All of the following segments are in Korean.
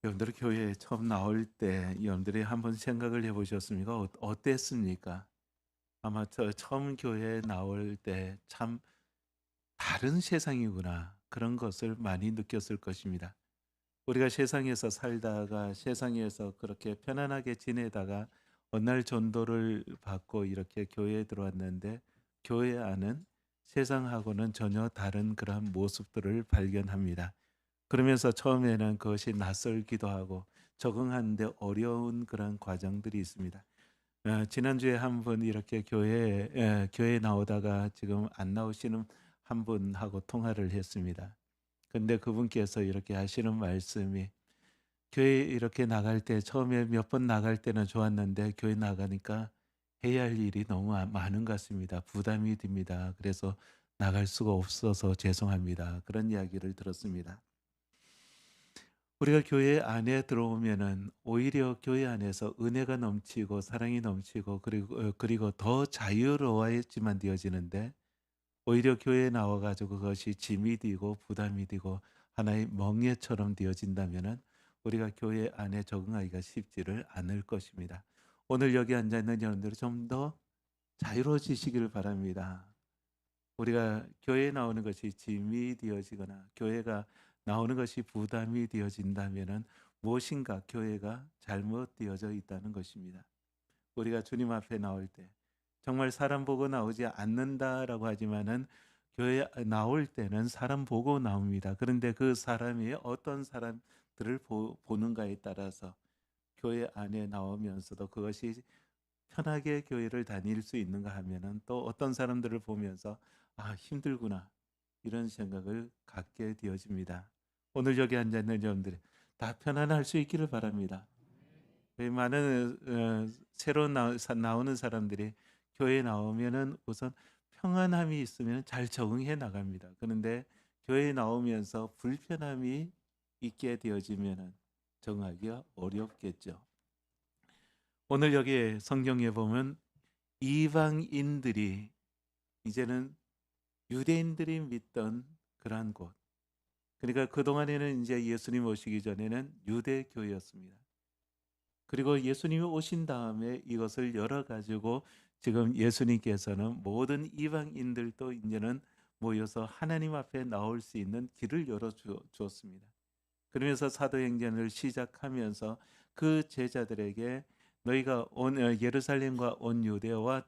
여러분들이 교회에 처음 나올 때 여러분들이 한번 생각을 해보셨습니까? 어땠습니까? 아마 처음 교회에 나올 때 참 다른 세상이구나 그런 것을 많이 느꼈을 것입니다. 우리가 세상에서 살다가 세상에서 그렇게 편안하게 지내다가 어느 날 전도를 받고 이렇게 교회에 들어왔는데 교회 안은 세상하고는 전혀 다른 그러한 모습들을 발견합니다. 그러면서 처음에는 그것이 낯설기도 하고 적응하는데 어려운 그런 과정들이 있습니다. 지난주에 한 분 이렇게 교회에 나오다가 지금 안 나오시는 한 분하고 통화를 했습니다. 근데 그분께서 이렇게 하시는 말씀이 교회 이렇게 나갈 때 처음에 몇 번 나갈 때는 좋았는데 교회 나가니까 해야 할 일이 너무 많은 것 같습니다. 부담이 됩니다. 그래서 나갈 수가 없어서 죄송합니다. 그런 이야기를 들었습니다. 우리가 교회 안에 들어오면은 오히려 교회 안에서 은혜가 넘치고 사랑이 넘치고 그리고 더 자유로워야지만 되어지는데 오히려 교회에 나와 가지고 그것이 짐이 되고 부담이 되고 하나의 멍에처럼 되어진다면은 우리가 교회 안에 적응하기가 쉽지를 않을 것입니다. 오늘 여기 앉아 있는 여러분들이 좀 더 자유로워지시기를 바랍니다. 우리가 교회에 나오는 것이 짐이 되어지거나 교회가 나오는 것이 부담이 되어진다면은 무엇인가 교회가 잘못되어져 있다는 것입니다. 우리가 주님 앞에 나올 때 정말 사람 보고 나오지 않는다라고 하지만은 교회 나올 때는 사람 보고 나옵니다. 그런데 그 사람이 어떤 사람들을 보는가에 따라서 교회 안에 나오면서도 그것이 편하게 교회를 다닐 수 있는가 하면은 또 어떤 사람들을 보면서 '아 힘들구나.' 이런 생각을 갖게 되어집니다. 오늘 여기 앉아 있는 여러분들이 다 편안할 수 있기를 바랍니다. 많은 새로 나오는 사람들이 교회에 나오면은 우선 평안함이 있으면 잘 적응해 나갑니다. 그런데 교회에 나오면서 불편함이 있게 되어지면은 적응하기가 어렵겠죠. 오늘 여기 성경에 보면 이방인들이 이제는 유대인들이 믿던 그러한 곳. 그러니까 그동안에는 이제 예수님 오시기 전에는 유대교였습니다. 그리고 예수님이 오신 다음에 이것을 열어 가지고 지금 예수님께서는 모든 이방인들도 이제는 모여서 하나님 앞에 나올 수 있는 길을 열어 주었습니다. 그러면서 사도행전을 시작하면서 그 제자들에게 너희가 예루살렘과 온 유대와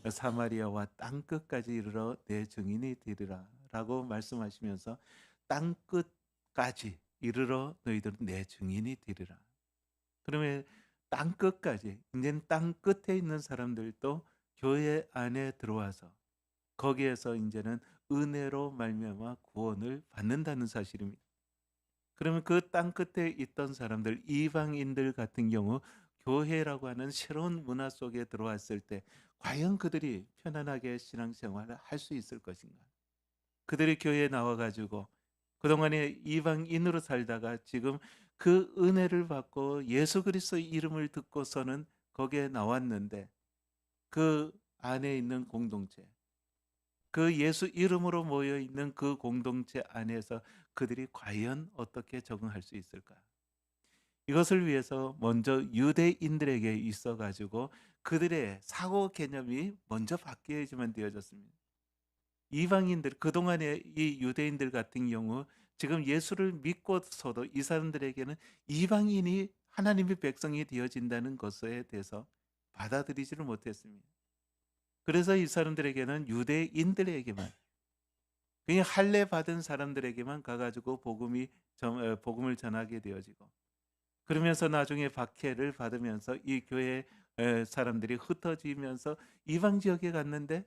사마리아와 땅 끝까지 이르러 내 증인이 되리라라고 말씀하시면서 땅 끝까지 이르러 너희들은 내 증인이 되리라. 그러면 땅 끝까지 이제는 땅 끝에 있는 사람들도 교회 안에 들어와서 거기에서 이제는 은혜로 말미암아 구원을 받는다는 사실입니다. 그러면 그 땅 끝에 있던 사람들 이방인들 같은 경우 교회라고 하는 새로운 문화 속에 들어왔을 때 과연 그들이 편안하게 신앙생활을 할 수 있을 것인가? 그들이 교회에 나와 가지고 그동안에 이방인으로 살다가 지금 그 은혜를 받고 예수 그리스도의 이름을 듣고서는 거기에 나왔는데 그 안에 있는 공동체, 그 예수 이름으로 모여 있는 그 공동체 안에서 그들이 과연 어떻게 적응할 수 있을까? 이것을 위해서 먼저 유대인들에게 있어 가지고 그들의 사고 개념이 먼저 바뀌어야지만 되어졌습니다. 이방인들 그동안의 이 유대인들 같은 경우 지금 예수를 믿고서도 이 사람들에게는 이방인이 하나님의 백성이 되어진다는 것에 대해서 받아들이지를 못했습니다. 그래서 이 사람들에게는 유대인들에게만 그냥 할례 받은 사람들에게만 가 가지고 복음을 전하게 되어지고 그러면서 나중에 박해를 받으면서 이 교회 사람들이 흩어지면서 이방 지역에 갔는데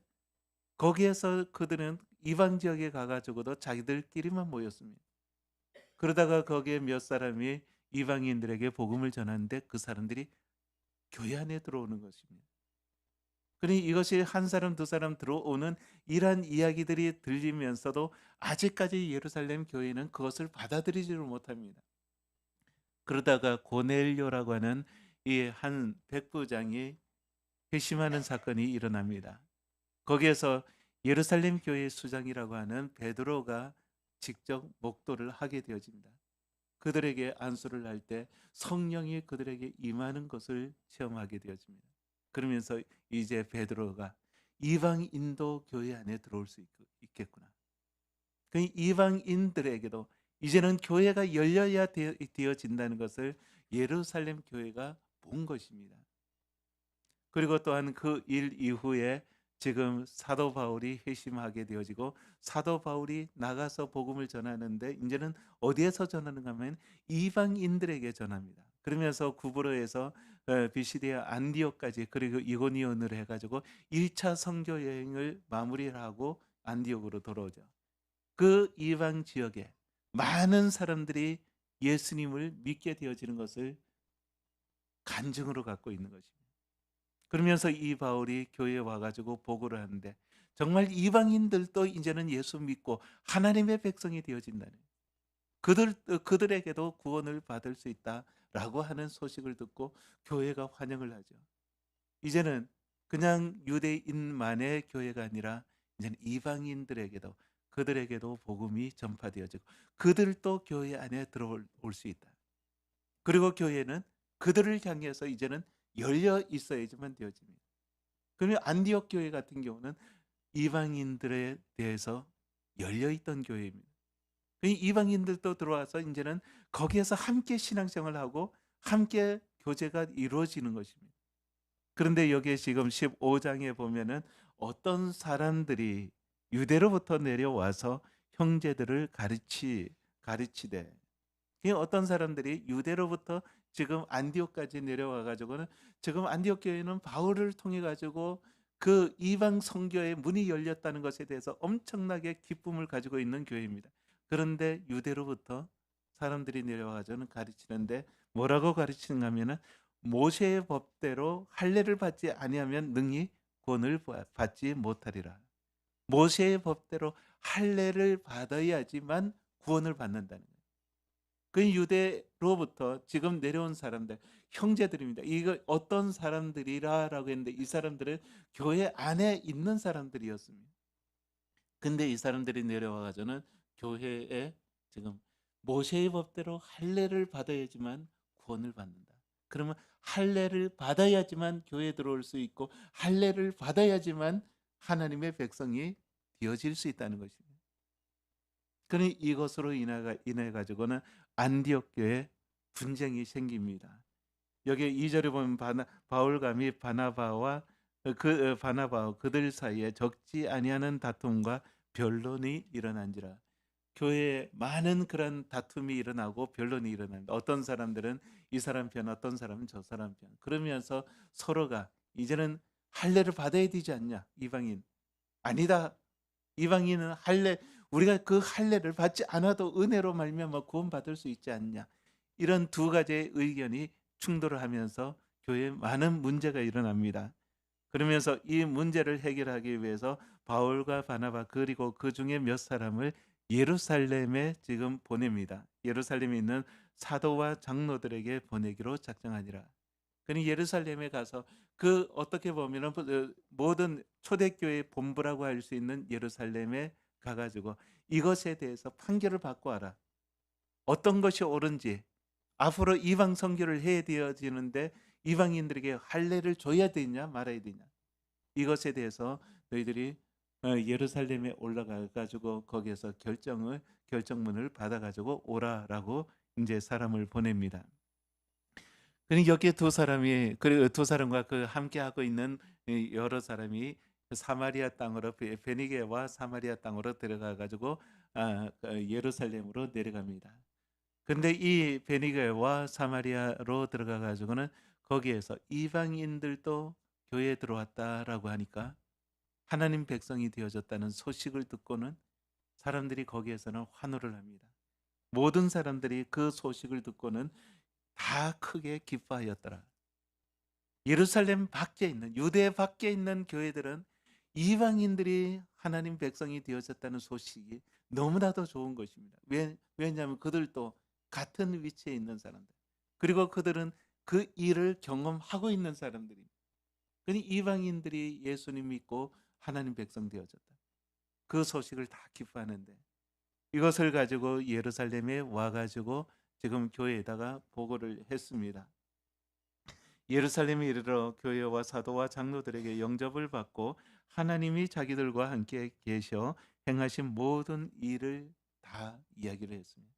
거기에서 그들은 이방 지역에 가 가지고도 자기들끼리만 모였습니다. 그러다가 거기에 몇 사람이 이방인들에게 복음을 전하는데 그 사람들이 교회 안에 들어오는 것입니다. 그러니 이것이 한 사람 두 사람 들어오는 이러한 이야기들이 들리면서도 아직까지 예루살렘 교회는 그것을 받아들이지를 못합니다. 그러다가 고넬료라고 하는 이 한 백부장이 회심하는 사건이 일어납니다. 거기에서 예루살렘 교회 수장이라고 하는 베드로가 직접 목도를 하게 되어집니다. 그들에게 안수를 할 때 성령이 그들에게 임하는 것을 체험하게 되어집니다. 그러면서 이제 베드로가 이방인도 교회 안에 들어올 수 있겠구나. 그 이방인들에게도 이제는 교회가 열려야 되어진다는 것을 예루살렘 교회가 본 것입니다. 그리고 또한 그 일 이후에 지금 사도 바울이 회심하게 되어지고 사도 바울이 나가서 복음을 전하는데 이제는 어디에서 전하는가 하면 이방인들에게 전합니다. 그러면서 구브로에서 비시디아 안디옥까지 그리고 이고니온으로 해가지고 1차 선교 여행을 마무리를 하고 안디옥으로 돌아오죠. 그 이방 지역에 많은 사람들이 예수님을 믿게 되어지는 것을 간증으로 갖고 있는 것입니다. 그러면서 이 바울이 교회에 와가지고 보고를 하는데 정말 이방인들도 이제는 예수 믿고 하나님의 백성이 되어진다는 그들에게도 구원을 받을 수 있다라고 하는 소식을 듣고 교회가 환영을 하죠. 이제는 그냥 유대인만의 교회가 아니라 이제는 이방인들에게도 그들에게도 복음이 전파되어지고 그들도 교회 안에 들어올 수 있다. 그리고 교회는 그들을 향해서 이제는 열려 있어야지만 되어집니다. 그러면 안디옥 교회 같은 경우는 이방인들에 대해서 열려 있던 교회입니다. 이방인들도 들어와서 이제는 거기에서 함께 신앙생활을 하고 함께 교제가 이루어지는 것입니다. 그런데 여기에 지금 15장에 보면은 어떤 사람들이 유대로부터 내려와서 형제들을 가르치되 어떤 사람들이 유대로부터 지금 안디옥까지 내려와 가지고는 지금 안디옥 교회는 바울을 통해 가지고 그 이방 선교의 문이 열렸다는 것에 대해서 엄청나게 기쁨을 가지고 있는 교회입니다. 그런데 유대로부터 사람들이 내려와 가지고는 가르치는데 뭐라고 가르치는가 하면은 모세의 법대로 할례를 받지 아니하면 능히 구원을 받지 못하리라. 모세의 법대로 할례를 받아야지만 구원을 받는다는 거예요. 그 유대로부터 지금 내려온 사람들, 형제들입니다. 이거 어떤 사람들이라라고 했는데 이 사람들은 교회 안에 있는 사람들이었습니다. 근데 이 사람들이 내려와 가지고는 교회에 지금 모세의 법대로 할례를 받아야지만 구원을 받는다. 그러면 할례를 받아야지만 교회에 들어올 수 있고 할례를 받아야지만 하나님의 백성이 되어질 수 있다는 것입니다. 그러니 이것으로 인해 가지고는 안디옥 교회에 분쟁이 생깁니다. 여기 2절에 보면 바울과 및 바나바와 그들 사이에 적지 아니하는 다툼과 변론이 일어난지라. 교회에 많은 그런 다툼이 일어나고 변론이 일어납니다. 어떤 사람들은 이 사람 편, 어떤 사람은 저 사람 편. 그러면서 서로가 이제는 할례를 받아야 되지 않냐? 이방인. 아니다. 이방인은 할례 우리가 그 할례를 받지 않아도 은혜로 말미암아 구원받을 수 있지 않냐. 이런 두 가지의 의견이 충돌을 하면서 교회에 많은 문제가 일어납니다. 그러면서 이 문제를 해결하기 위해서 바울과 바나바 그리고 그 중에 몇 사람을 예루살렘에 지금 보냅니다. 예루살렘에 있는 사도와 장로들에게 보내기로 작정하니라. 그니 예루살렘에 가서 그 어떻게 보면은 모든 초대교회 본부라고 할 수 있는 예루살렘에 가가지고 이것에 대해서 판결을 받고 와라. 어떤 것이 옳은지 앞으로 이방 선교를 해야 되어지는데 이방인들에게 할례를 줘야 되냐 말아야 되냐 이것에 대해서 너희들이 예루살렘에 올라가 가지고 거기에서 결정문을 받아 가지고 오라라고 이제 사람을 보냅니다. 그러니 여기에 두 사람이 그리고 두 사람과 그 함께 하고 있는 여러 사람이 사마리아 땅으로 베니게와 사마리아 땅으로 들어가 가지고 예루살렘으로 내려갑니다. 그런데 이 베니게와 사마리아로 들어가 가지고는 거기에서 이방인들도 교회에 들어왔다라고 하니까 하나님 백성이 되어졌다는 소식을 듣고는 사람들이 거기에서는 환호를 합니다. 모든 사람들이 그 소식을 듣고는 다 크게 기뻐하였더라. 예루살렘 밖에 있는 유대 밖에 있는 교회들은 이방인들이 하나님 백성이 되어졌다는 소식이 너무나도 좋은 것입니다. 왜냐하면 그들도 같은 위치에 있는 사람들. 그리고 그들은 그 일을 경험하고 있는 사람들입니다. 그러니 이방인들이 예수님 믿고 하나님 백성 되어졌다. 그 소식을 다 기뻐하는데 이것을 가지고 예루살렘에 와가지고 지금 교회에다가 보고를 했습니다. 예루살렘에 이르러 교회와 사도와 장로들에게 영접을 받고 하나님이 자기들과 함께 계셔 행하신 모든 일을 다 이야기를 했습니다.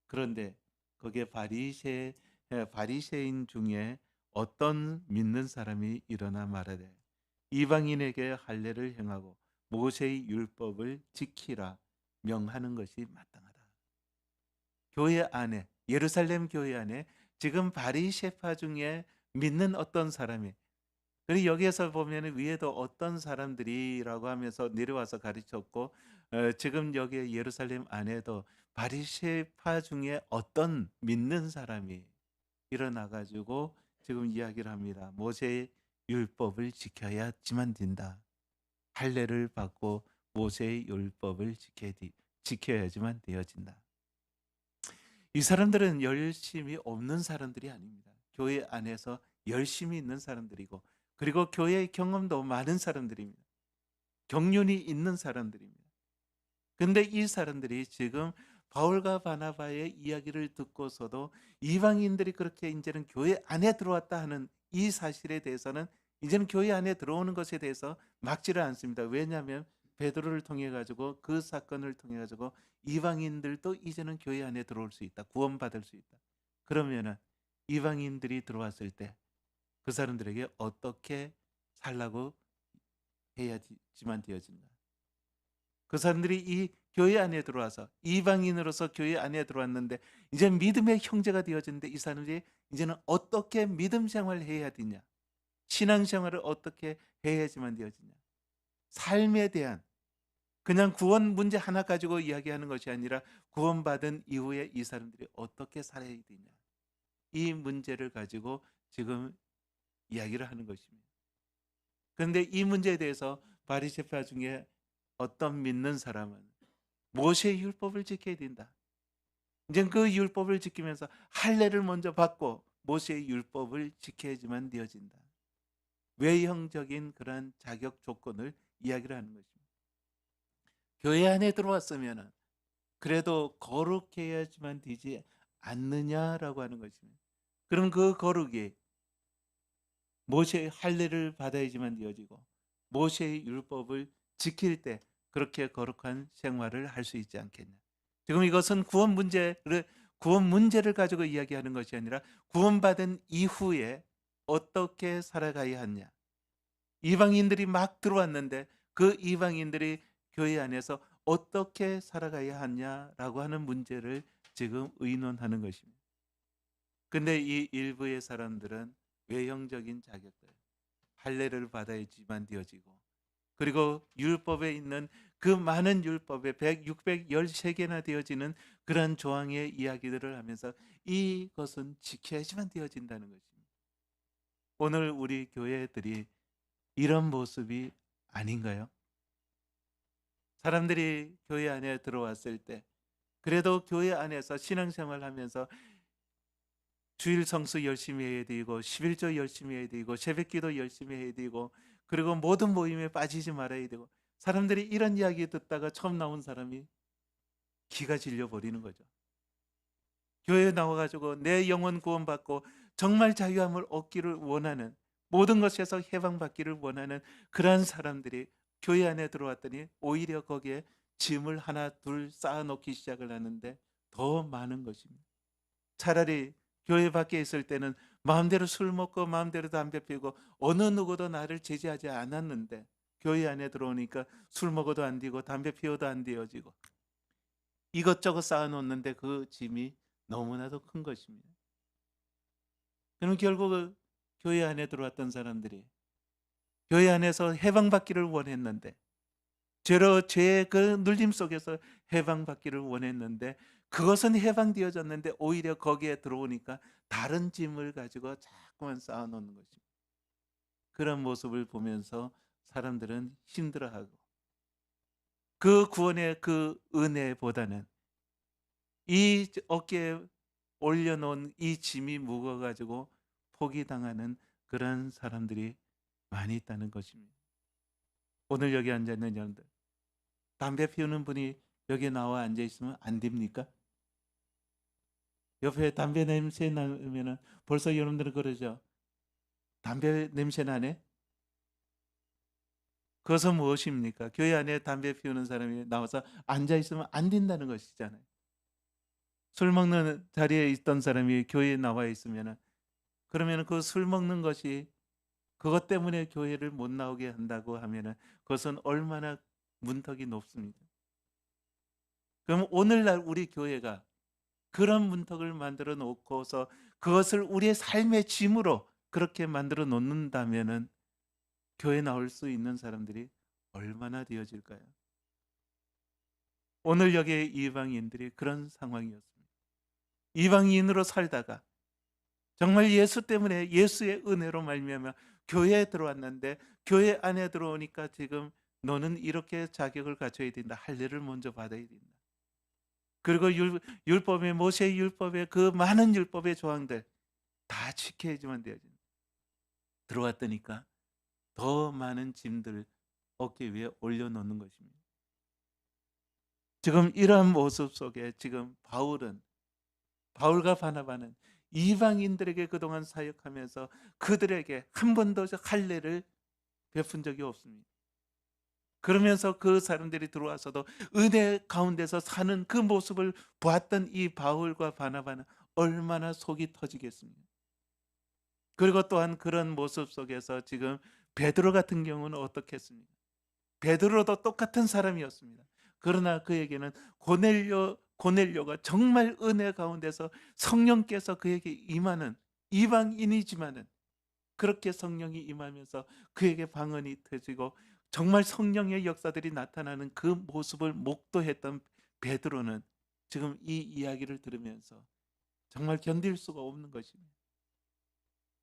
그런데 거기에 바리새인 중에 어떤 믿는 사람이 일어나 말하되 이방인에게 할례를 행하고 모세의 율법을 지키라 명하는 것이 마땅하다. 교회 안에, 예루살렘 교회 안에 지금 바리새파 중에 믿는 어떤 사람이, 그리고 여기에서 보면 위에도 어떤 사람들이라고 하면서 내려와서 가르쳤고, 지금 여기 예루살렘 안에도 바리새파 중에 어떤 믿는 사람이 일어나 가지고 지금 이야기를 합니다. 모세의 율법을 지켜야지만 된다. 할례를 받고 모세의 율법을 지켜야지만 되어진다. 이 사람들은 열심이 없는 사람들이 아닙니다. 교회 안에서 열심히 있는 사람들이고, 그리고 교회의 경험도 많은 사람들입니다. 경륜이 있는 사람들입니다. 근데 이 사람들이 지금 바울과 바나바의 이야기를 듣고서도 이방인들이 그렇게 이제는 교회 안에 들어왔다 하는 이 사실에 대해서는 이제는 교회 안에 들어오는 것에 대해서 막지를 않습니다. 왜냐하면 베드로를 통해 가지고 그 사건을 통해 가지고 이방인들도 이제는 교회 안에 들어올 수 있다. 구원받을 수 있다. 그러면은 이방인들이 들어왔을 때 그 사람들에게 어떻게 살라고 해야지만 되어진다. 그 사람들이 이 교회 안에 들어와서 이방인으로서 교회 안에 들어왔는데 이제 믿음의 형제가 되어졌는데 이 사람들이 이제는 어떻게 믿음 생활을 해야 되냐, 신앙 생활을 어떻게 해야지만 되어지냐, 삶에 대한 그냥 구원 문제 하나 가지고 이야기하는 것이 아니라 구원받은 이후에 이 사람들이 어떻게 살아야 되냐, 이 문제를 가지고 지금 이야기를 하는 것입니다. 그런데 이 문제에 대해서 바리새파 중에 어떤 믿는 사람은 모세의 율법을 지켜야 된다. 이제 그 율법을 지키면서 할례를 먼저 받고 모세의 율법을 지켜야지만 되어진다. 외형적인 그러한 자격 조건을 이야기를 하는 것입니다. 교회 안에 들어왔으면 그래도 거룩해야지만 되지 않느냐라고 하는 것입니다. 그럼 그 거룩이 모세의 할례를 받아야지만 되어지고 모세의 율법을 지킬 때 그렇게 거룩한 생활을 할 수 있지 않겠냐. 지금 이것은 구원 문제를 가지고 이야기하는 것이 아니라 구원받은 이후에 어떻게 살아가야 하냐. 이방인들이 막 들어왔는데 그 이방인들이 교회 안에서 어떻게 살아가야 하냐라고 하는 문제를 지금 의논하는 것입니다. 근데 이 일부의 사람들은 외형적인 자격들, 할례를 받아야지만 되어지고, 그리고 율법에 있는 그 많은 율법에 613개나 되어지는 그러한 조항의 이야기들을 하면서 이것은 지켜야지만 되어진다는 것입니다. 오늘 우리 교회들이 이런 모습이 아닌가요? 사람들이 교회 안에 들어왔을 때 그래도 교회 안에서 신앙생활 하면서 주일 성수 열심히 해야 되고 11조 열심히 해야 되고 새벽기도 열심히 해야 되고 그리고 모든 모임에 빠지지 말아야 되고, 사람들이 이런 이야기 듣다가 처음 나온 사람이 기가 질려 버리는 거죠. 교회에 나와가지고 내 영혼 구원받고 정말 자유함을 얻기를 원하는, 모든 것에서 해방받기를 원하는 그러한 사람들이 교회 안에 들어왔더니 오히려 거기에 짐을 하나 둘 쌓아놓기 시작을 하는데 더 많은 것입니다. 차라리 교회 밖에 있을 때는 마음대로 술 먹고 마음대로 담배 피우고 어느 누구도 나를 제지하지 않았는데 교회 안에 들어오니까 술 먹어도 안 되고 담배 피워도 안 되어지고 이것저것 쌓아놓는데 그 짐이 너무나도 큰 것입니다. 그럼 결국 교회 안에 들어왔던 사람들이 교회 안에서 해방받기를 원했는데, 죄의 그 눌림 속에서 해방받기를 원했는데 그것은 해방되어졌는데 오히려 거기에 들어오니까 다른 짐을 가지고 자꾸만 쌓아놓는 것입니다. 그런 모습을 보면서 사람들은 힘들어하고 그 구원의 그 은혜보다는 이 어깨에 올려놓은 이 짐이 무거워가지고 포기당하는 그런 사람들이 많이 있다는 것입니다. 오늘 여기 앉아있는 여러분들, 담배 피우는 분이 여기 나와 앉아있으면 안 됩니까? 옆에 담배 냄새 나면은 벌써 여러분들은 그러죠. 담배 냄새 나네? 그것은 무엇입니까? 교회 안에 담배 피우는 사람이 나와서 앉아 있으면 안 된다는 것이잖아요. 술 먹는 자리에 있던 사람이 교회에 나와 있으면은 그러면은 그 술 먹는 것이 그것 때문에 교회를 못 나오게 한다고 하면은 그것은 얼마나 문턱이 높습니다. 그럼 오늘날 우리 교회가 그런 문턱을 만들어 놓고서 그것을 우리의 삶의 짐으로 그렇게 만들어 놓는다면은 교회 나올 수 있는 사람들이 얼마나 되어질까요? 오늘 여기에 이방인들이 그런 상황이었습니다. 이방인으로 살다가 정말 예수 때문에 예수의 은혜로 말미암아 교회에 들어왔는데 교회 안에 들어오니까 지금 너는 이렇게 자격을 갖춰야 된다. 할례를 먼저 받아야 된다. 그리고 율법의 모세의 율법의 그 많은 율법의 조항들 다 지켜야지만 되어진다. 들어왔더니까 더 많은 짐들을 어깨 위에 올려놓는 것입니다. 지금 이러한 모습 속에 지금 바울과 바나바는 이방인들에게 그동안 사역하면서 그들에게 한 번도 할례를 베푼 적이 없습니다. 그러면서 그 사람들이 들어와서도 은혜 가운데서 사는 그 모습을 보았던 이 바울과 바나바는 얼마나 속이 터지겠습니까? 그리고 또한 그런 모습 속에서 지금 베드로 같은 경우는 어떻겠습니까? 베드로도 똑같은 사람이었습니다. 그러나 그에게는 고넬료가 정말 은혜 가운데서 성령께서 그에게 임하는 이방인이지만은 그렇게 성령이 임하면서 그에게 방언이 터지고 정말 성령의 역사들이 나타나는 그 모습을 목도했던 베드로는 지금 이 이야기를 들으면서 정말 견딜 수가 없는 것입니다.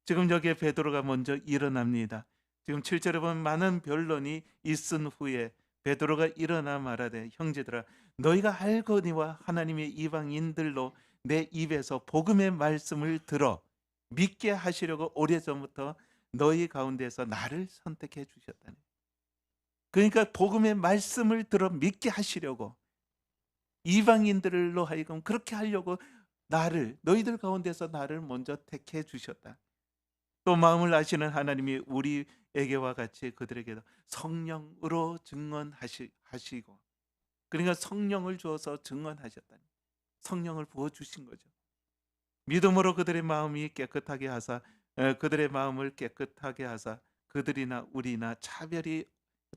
지금 여기에 베드로가 먼저 일어납니다. 지금 7절에 보면 많은 변론이 있은 후에 베드로가 일어나 말하되 형제들아 너희가 알거니와 하나님의 이방인들로 내 입에서 복음의 말씀을 들어 믿게 하시려고 오래전부터 너희 가운데서 나를 선택해 주셨다네. 그러니까 복음의 말씀을 들어 믿게 하시려고 이방인들로 하여금 그렇게 하려고 너희들 가운데서 나를 먼저 택해 주셨다. 또 마음을 아시는 하나님이 우리에게와 같이 그들에게도 성령으로 증언하시고 그러니까 성령을 주어서 증언하셨다니 성령을 부어주신 거죠. 믿음으로 그들의 마음이 깨끗하게 하사 그들의 마음을 깨끗하게 하사 그들이나 우리나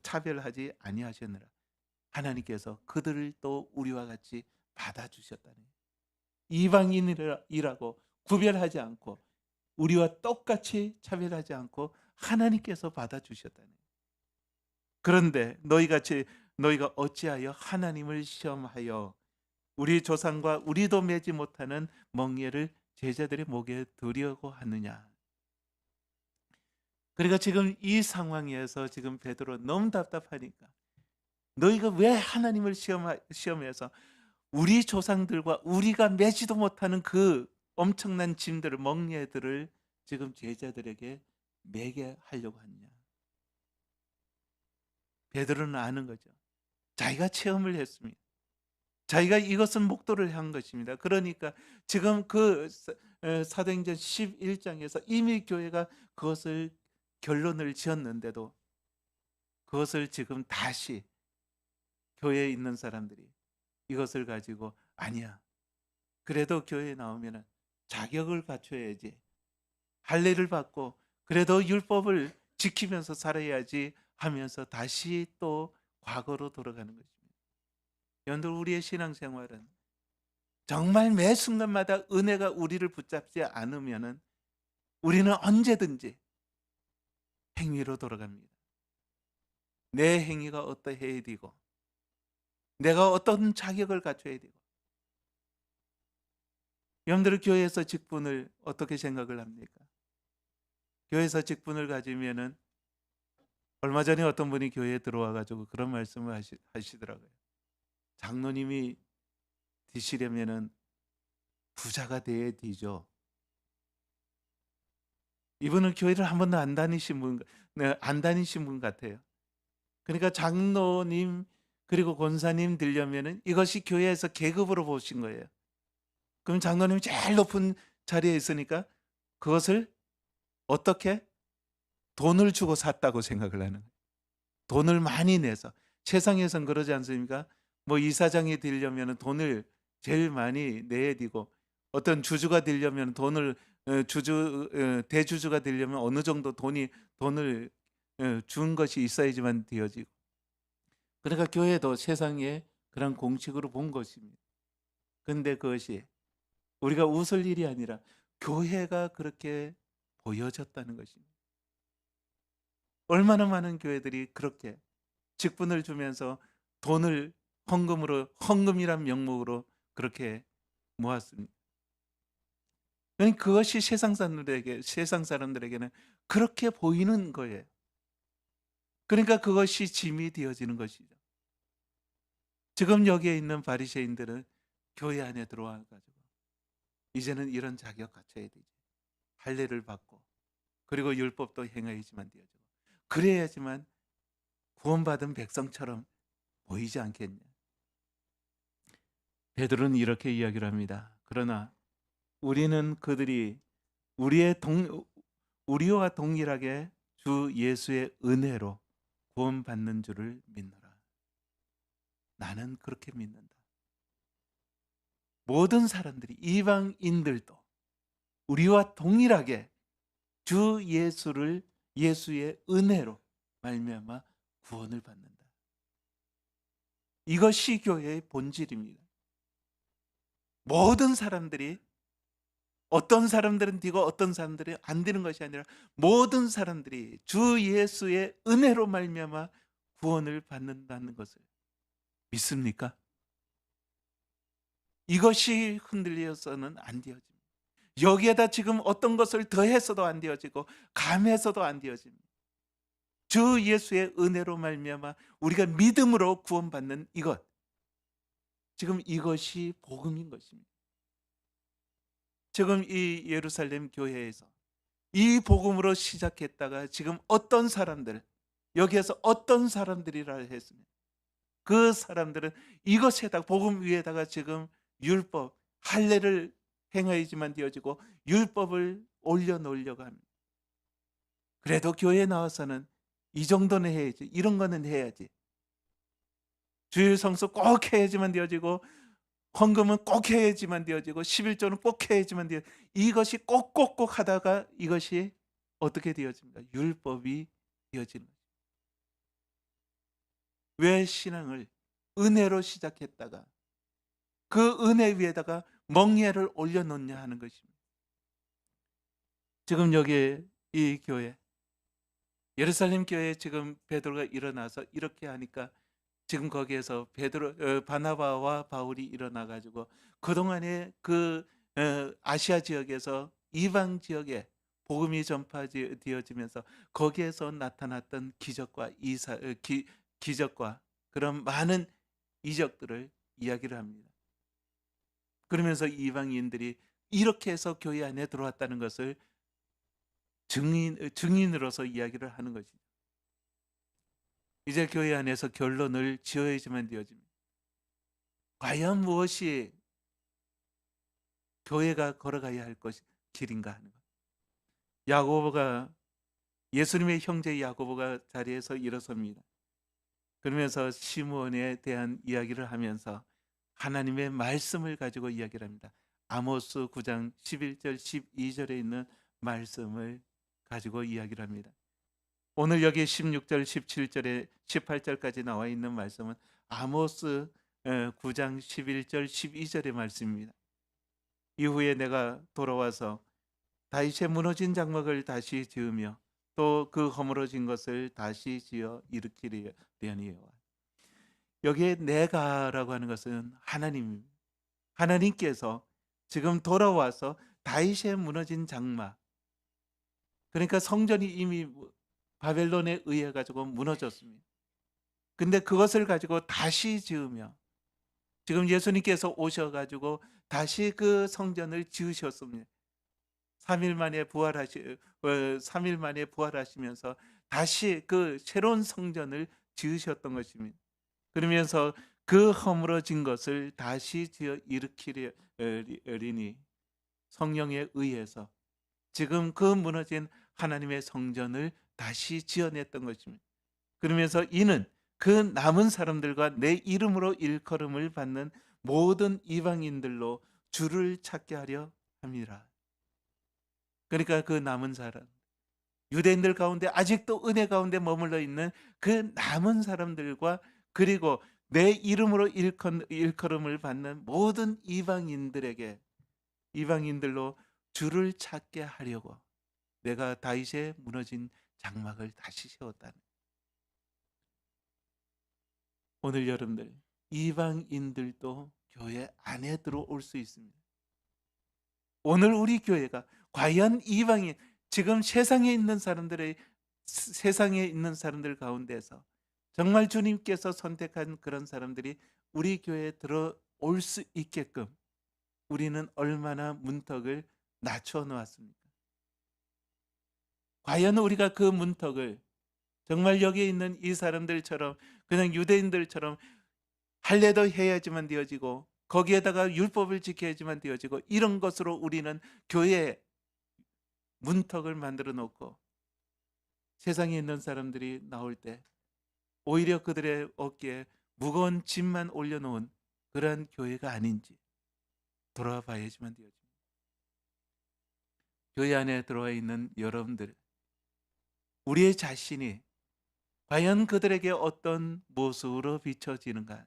차별하지 아니하셨느라 하나님께서 그들을 또 우리와 같이 받아주셨다니 이방인이라고 구별하지 않고 우리와 똑같이 차별하지 않고 하나님께서 받아주셨다네. 그런데 너희가 어찌하여 하나님을 시험하여 우리 조상과 우리도 매지 못하는 멍에를 제자들의 목에 두려고 하느냐. 그러니까 지금 이 상황에서 지금 베드로 너무 답답하니까 너희가 왜 하나님을 시험해서 우리 조상들과 우리가 매지도 못하는 그 엄청난 짐들을 멍에들을 지금 제자들에게 매게 하려고 하느냐. 베드로는 아는 거죠. 자기가 체험을 했습니다. 자기가 이것은 목도를 한 것입니다. 그러니까 지금 그 사도행전 11장에서 이미 교회가 그것을 결론을 지었는데도 그것을 지금 다시 교회에 있는 사람들이 이것을 가지고 아니야. 그래도 교회에 나오면은 자격을 갖춰야지. 할례를 받고 그래도 율법을 지키면서 살아야지 하면서 다시 또 과거로 돌아가는 것입니다. 여러분들 우리의 신앙생활은 정말 매 순간마다 은혜가 우리를 붙잡지 않으면은 우리는 언제든지 행위로 돌아갑니다. 내 행위가 어떠해야 되고 내가 어떤 자격을 갖춰야 되고 여러분들 교회에서 직분을 어떻게 생각을 합니까? 교회에서 직분을 가지면은 얼마 전에 어떤 분이 교회에 들어와 가지고 그런 말씀을 하시더라고요. 장로님이 되시려면은 부자가 돼야 되죠. 이분은 교회를 한 번도 안 다니신 분 같아요. 그러니까 장로님 그리고 권사님 되려면은 이것이 교회에서 계급으로 보신 거예요. 그럼 장로님이 제일 높은 자리에 있으니까 그것을 어떻게 돈을 주고 샀다고 생각을 하는 거예요. 돈을 많이 내서. 세상에선 그러지 않습니까? 뭐 이사장이 되려면 돈을 제일 많이 내야 되고, 어떤 주주가 되려면 돈을 대주주가 되려면 어느 정도 돈을 준 것이 있어야지만 되어지고. 그러니까 교회도 세상에 그런 공식으로 본 것입니다. 근데 그것이 우리가 웃을 일이 아니라 교회가 그렇게 보여졌다는 것입니다. 얼마나 많은 교회들이 그렇게 직분을 주면서 돈을 헌금이란 명목으로 그렇게 모았습니다. 그것이 세상 사람들에게는 그렇게 보이는 거예요. 그러니까 그것이 짐이 되어지는 것이죠. 지금 여기에 있는 바리새인들은 교회 안에 들어와 가지고 이제는 이런 자격 갖춰야 되지. 할례를 받고 그리고 율법도 행해야지만 되어지고, 그래야지만 구원받은 백성처럼 보이지 않겠냐. 베드로는 이렇게 이야기를 합니다. 그러나 우리는 그들이 우리와 동일하게 주 예수의 은혜로 구원받는 줄을 믿노라. 나는 그렇게 믿는다. 모든 사람들이, 이방인들도 우리와 동일하게 주 예수의 은혜로 말미암아 구원을 받는다. 이것이 교회의 본질입니다. 모든 사람들이, 어떤 사람들은 되고 어떤 사람들은 안 되는 것이 아니라 모든 사람들이 주 예수의 은혜로 말미암아 구원을 받는다는 것을 믿습니까? 이것이 흔들려서는 안 되어집니다. 여기에다 지금 어떤 것을 더해서도 안 되어지고 감해서도 안 되어집니다. 주 예수의 은혜로 말미암아 우리가 믿음으로 구원받는 이것, 지금 이것이 복음인 것입니다. 지금 이 예루살렘 교회에서 이 복음으로 시작했다가 지금 어떤 사람들, 여기에서 어떤 사람들이라 했으면 그 사람들은 이것에다가, 복음 위에다가 지금 율법, 할례를 행하야지만 되어지고 율법을 올려놓으려고 합니다. 그래도 교회에 나와서는 이 정도는 해야지, 이런 거는 해야지, 주일 성수 꼭 해야지만 되어지고, 헌금은 꼭 해야지만 되어지고, 11조는 꼭 해야지만 되어, 이것이 꼭꼭꼭 하다가 이것이 어떻게 되어집니까? 율법이 되어지는 거죠. 왜 신앙을 은혜로 시작했다가 그 은혜 위에다가 멍에를 올려놓냐 하는 것입니다. 지금 여기 이 교회, 예루살렘 교회에 지금 베드로가 일어나서 이렇게 하니까 지금 거기에서 바나바와 바울이 일어나 가지고 그동안에 아시아 지역에서 이방 지역에 복음이 전파되어지면서 거기에서 나타났던 기적과 그런 많은 이적들을 이야기를 합니다. 그러면서 이방인들이 이렇게 해서 교회 안에 들어왔다는 것을 증인으로서 이야기를 하는 것이죠. 이제 교회 안에서 결론을 지어야지만 되어집니다. 과연 무엇이 교회가 걸어가야 할 길인가 하는 것. 예수님의 형제 야고보가 자리에서 일어섭니다. 그러면서 시므온에 대한 이야기를 하면서 하나님의 말씀을 가지고 이야기를 합니다. 아모스 9장 11절 12절에 있는 말씀을 가지고 이야기를 합니다. 오늘 여기 16절 17절에 18절까지 나와 있는 말씀은 아모스 9장 11절 12절의 말씀입니다. 이후에 내가 돌아와서 다윗의 무너진 장막을 다시 지으며 또 그 허물어진 것을 다시 지어 일으키려니와. 여기에 내가라고 하는 것은 하나님입니다. 하나님께서 지금 돌아와서 다윗의 무너진 장막, 그러니까 성전이 이미 바벨론에 의해 가지고 무너졌습니다. 근데 그것을 가지고 다시 지으며 지금 예수님께서 오셔 가지고 다시 그 성전을 지으셨습니다. 3일 만에 부활하시면서 다시 그 새로운 성전을 지으셨던 것입니다. 그러면서 그 허물어진 것을 다시 지어 일으키리니 성령에 의해서 지금 그 무너진 하나님의 성전을 다시 지어냈던 것입니다. 그러면서 이는 그 남은 사람들과 내 이름으로 일컬음을 받는 모든 이방인들로 주를 찾게 하려 함이라. 그러니까 그 남은 사람, 유대인들 가운데 아직도 은혜 가운데 머물러 있는 그 남은 사람들과, 그리고 내 이름으로 일컬음을 받는 모든 이방인들에게, 이방인들로 주를 찾게 하려고 내가 다윗의 무너진 장막을 다시 세웠다는. 오늘 여러분들, 이방인들도 교회 안에 들어올 수 있습니다. 오늘 우리 교회가 과연 이방인, 지금 세상에 있는 사람들 가운데서 정말 주님께서 선택한 그런 사람들이 우리 교회에 들어올 수 있게끔 우리는 얼마나 문턱을 낮춰 놓았습니까? 과연 우리가 그 문턱을 정말 여기에 있는 이 사람들처럼, 그냥 유대인들처럼 할례도 해야지만 되어지고 거기에다가 율법을 지켜야지만 되어지고, 이런 것으로 우리는 교회에 문턱을 만들어 놓고 세상에 있는 사람들이 나올 때 오히려 그들의 어깨에 무거운 짐만 올려놓은 그러한 교회가 아닌지 돌아와 봐야지만 되어집니다. 교회 안에 들어와 있는 여러분들, 우리의 자신이 과연 그들에게 어떤 모습으로 비춰지는가?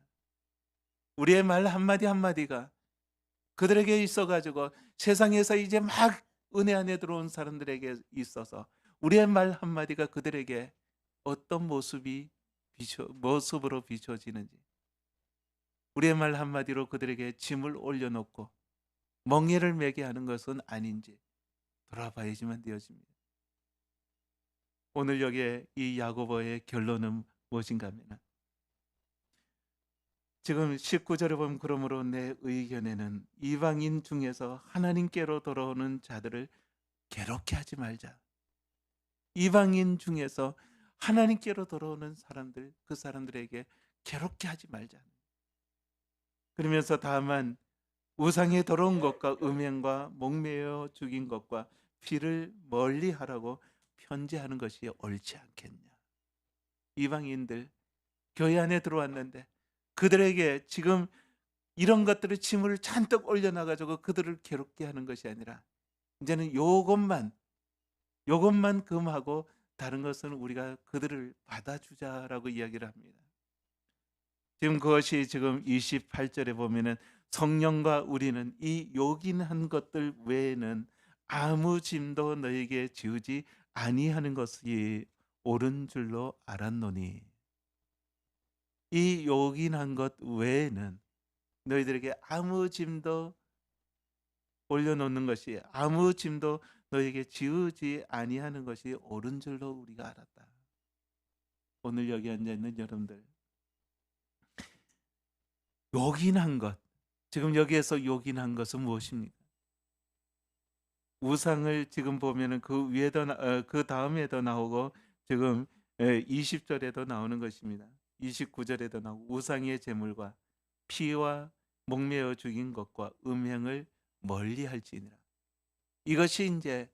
우리의 말 한마디 한마디가 그들에게 있어가지고 세상에서 이제 막 은혜 안에 들어온 사람들에게 있어서 우리의 말 한마디가 그들에게 어떤 모습으로 비춰지는지, 우리의 말 한마디로 그들에게 짐을 올려놓고 멍에를 매게 하는 것은 아닌지 돌아봐야지만 되어집니다. 오늘 여기에 이 야고보의 결론은 무엇인가 하면, 지금 19절에 보면 그러므로 내 의견에는 이방인 중에서 하나님께로 돌아오는 자들을 괴롭게 하지 말자. 이방인 중에서 하나님께로 돌아오는 사람들, 그 사람들에게 괴롭게 하지 말자. 그러면서 다만 우상에 돌아온 것과 음행과 목매어 죽인 것과 피를 멀리하라고 편지하는 것이 옳지 않겠냐. 이방인들 교회 안에 들어왔는데 그들에게 지금 이런 것들을 짐을 잔뜩 올려놔가지고 그들을 괴롭게 하는 것이 아니라 이제는 요것만 금하고 다른 것은 우리가 그들을 받아주자라고 이야기를 합니다. 지금 그것이 지금 28절에 보면은 성령과 우리는 이 요긴한 것들 외에는 아무 짐도 너에게 지우지 아니하는 것이 옳은 줄로 알았노니, 이 요긴한 것 외에는 너희들에게 아무 짐도 올려놓는 것이, 아무 짐도 너에게 지우지 아니하는 것이 옳은 줄로 우리가 알았다. 오늘 여기 앉아있는 여러분들, 요긴한 것, 지금 여기에서 요긴한 것은 무엇입니까? 우상을 지금 보면은 그 위에도 그 다음에도 나오고 지금 20절에도 나오는 것입니다. 29절에도 나오고 우상의 제물과 피와 목매어 죽인 것과 음행을 멀리할지니라. 이것이 이제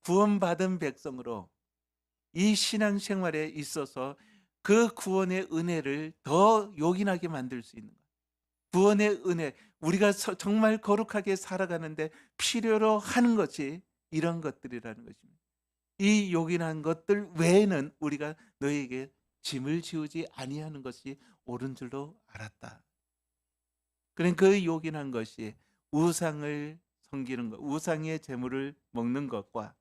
구원받은 백성으로 이 신앙생활에 있어서 그 구원의 은혜를 더 요긴하게 만들 수 있는 것. 구원의 은혜, 우리가 정말 거룩하게 살아가는데 필요로 하는 것이 이런 것들이라는 것입니다. 이 요긴한 것들 외에는 우리가 너에게 짐을 지우지 아니하는 것이 옳은 줄로 알았다. 그러니까 그 요긴한 것이 우상을 섬기는 것, 우상의 제물을 먹는 것과,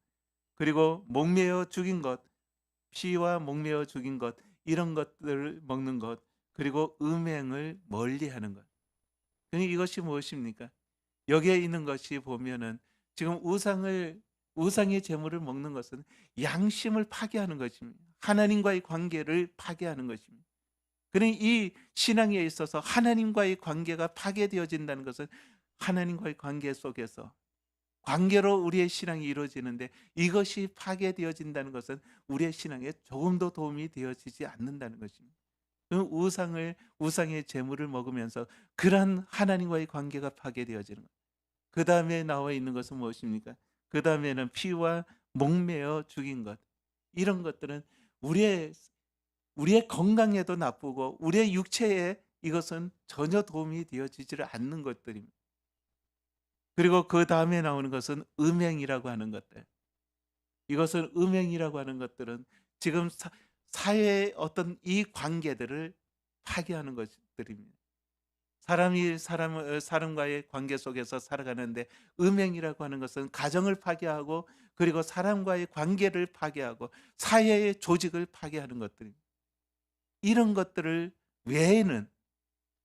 그리고 목매어 죽인 것, 피와 목매어 죽인 것, 이런 것들을 먹는 것, 그리고 음행을 멀리하는 것. 그러니까 이것이 무엇입니까? 여기에 있는 것이 보면은 지금 우상의 제물을 먹는 것은 양심을 파괴하는 것입니다. 하나님과의 관계를 파괴하는 것입니다. 그러니 이 신앙에 있어서 하나님과의 관계가 파괴되어진다는 것은 하나님과의 관계 속에서 관계로 우리의 신앙이 이루어지는데, 이것이 파괴되어진다는 것은 우리의 신앙에 조금도 도움이 되어지지 않는다는 것입니다. 그 우상의 제물을 먹으면서 그러한 하나님과의 관계가 파괴되어지는 거예요. 그다음에 나와 있는 것은 무엇입니까? 그다음에는 피와 목매어 죽인 것. 이런 것들은 우리의 우리의 건강에도 나쁘고 우리의 육체에 이것은 전혀 도움이 되어지지를 않는 것들입니다. 그리고 그다음에 나오는 것은 음행이라고 하는 것들. 이것은 음행이라고 하는 것들은 지금 사회의 어떤 이 관계들을 파괴하는 것들입니다. 사람과의 관계 속에서 살아가는데 음행이라고 하는 것은 가정을 파괴하고 그리고 사람과의 관계를 파괴하고 사회의 조직을 파괴하는 것들입니다. 이런 것들을 외에는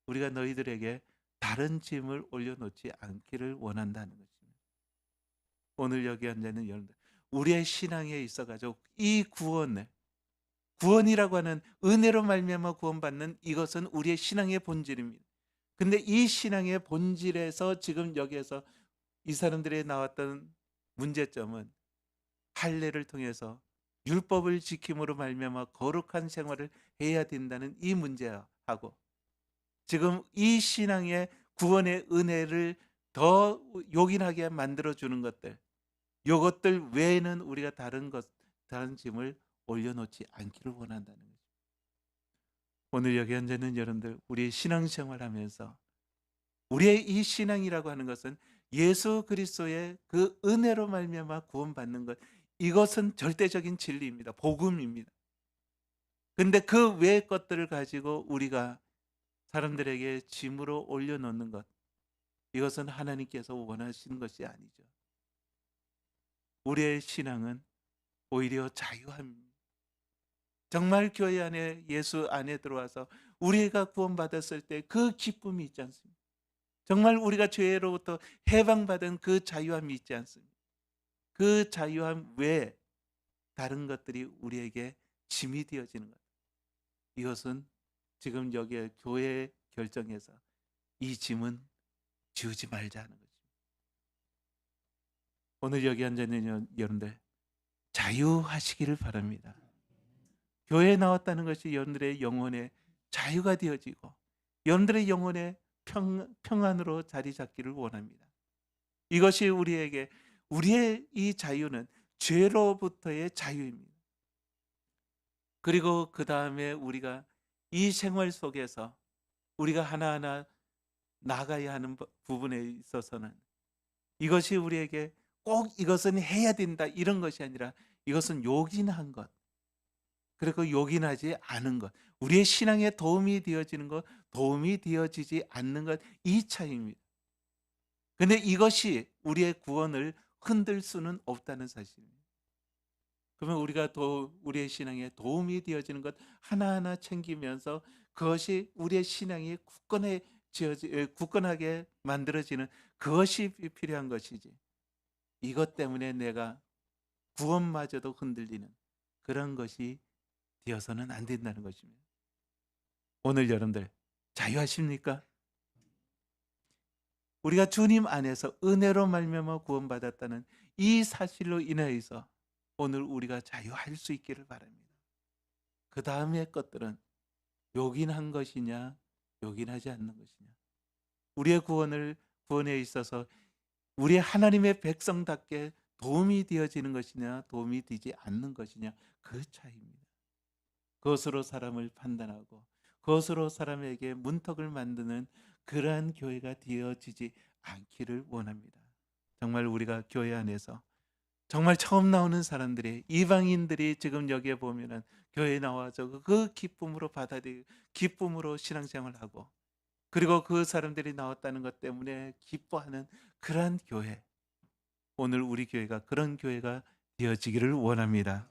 우리가 너희들에게 다른 짐을 올려놓지 않기를 원한다는 것입니다. 오늘 여기 앉아있는 여러분들, 우리의 신앙에 있어가지고 이 구원이라고 하는 은혜로 말미암아 구원받는 이것은 우리의 신앙의 본질입니다. 근데 이 신앙의 본질에서 지금 여기에서 이 사람들이 나왔던 문제점은 할례를 통해서 율법을 지킴으로 말미암아 거룩한 생활을 해야 된다는 이 문제하고 지금 이 신앙의 구원의 은혜를 더 요긴하게 만들어 주는 것들, 이것들 외에는 우리가 다른 짐을 올려놓지 않기를 원한다는 거죠. 오늘 여기 앉아 있는 여러분들, 우리 신앙생활하면서 우리의 이 신앙이라고 하는 것은 예수 그리스도의 그 은혜로 말미암아 구원받는 것, 이것은 절대적인 진리입니다. 복음입니다. 근데 그 외의 것들을 가지고 우리가 사람들에게 짐으로 올려놓는 것, 이것은 하나님께서 원하시는 것이 아니죠. 우리의 신앙은 오히려 자유함입니다. 정말 교회 안에 예수 안에 들어와서 우리가 구원받았을 때 그 기쁨이 있지 않습니까? 정말 우리가 죄로부터 해방받은 그 자유함이 있지 않습니까? 그 자유함 외에 다른 것들이 우리에게 짐이 되어지는 것. 이것은 지금 여기에 교회의 결정에서 이 짐은 지우지 말자 하는 것입니다. 오늘 여기 앉아있는 여러분들, 자유하시기를 바랍니다. 교회에 나왔다는 것이 여러분들의 영혼의 자유가 되어지고 여러분들의 영혼의 평안으로 자리 잡기를 원합니다. 이것이 우리의 이 자유는 죄로부터의 자유입니다. 그리고 그 다음에 우리가 이 생활 속에서 우리가 하나하나 나가야 하는 부분에 있어서는 이것이 우리에게 꼭 이것은 해야 된다 이런 것이 아니라 이것은 요긴한 것, 그리고 요긴하지 않은 것, 우리의 신앙에 도움이 되어지는 것, 도움이 되어지지 않는 것, 이 차이입니다. 근데 이것이 우리의 구원을 흔들 수는 없다는 사실입니다. 그러면 우리의 신앙에 도움이 되어지는 것 하나하나 챙기면서 그것이 우리의 신앙이 굳건하게 만들어지는 그것이 필요한 것이지. 이것 때문에 내가 구원마저도 흔들리는 그런 것이 되어서는 안 된다는 것입니다. 오늘 여러분들 자유하십니까? 우리가 주님 안에서 은혜로 말미암아 구원받았다는 이 사실로 인하여서 오늘 우리가 자유할 수 있기를 바랍니다. 그 다음의 것들은 요긴한 것이냐 요긴하지 않는 것이냐, 우리의 구원에 있어서 우리 하나님의 백성답게 도움이 되어지는 것이냐 도움이 되지 않는 것이냐, 그 차이입니다. 그것으로 사람을 판단하고 그것으로 사람에게 문턱을 만드는 그러한 교회가 되어지지 않기를 원합니다. 정말 우리가 교회 안에서 정말 처음 나오는 사람들이, 이방인들이 지금 여기에 보면은 교회에 나와서 그 기쁨으로 받아들이고 기쁨으로 신앙생활하고 그리고 그 사람들이 나왔다는 것 때문에 기뻐하는 그러한 교회, 오늘 우리 교회가 그런 교회가 되어지기를 원합니다.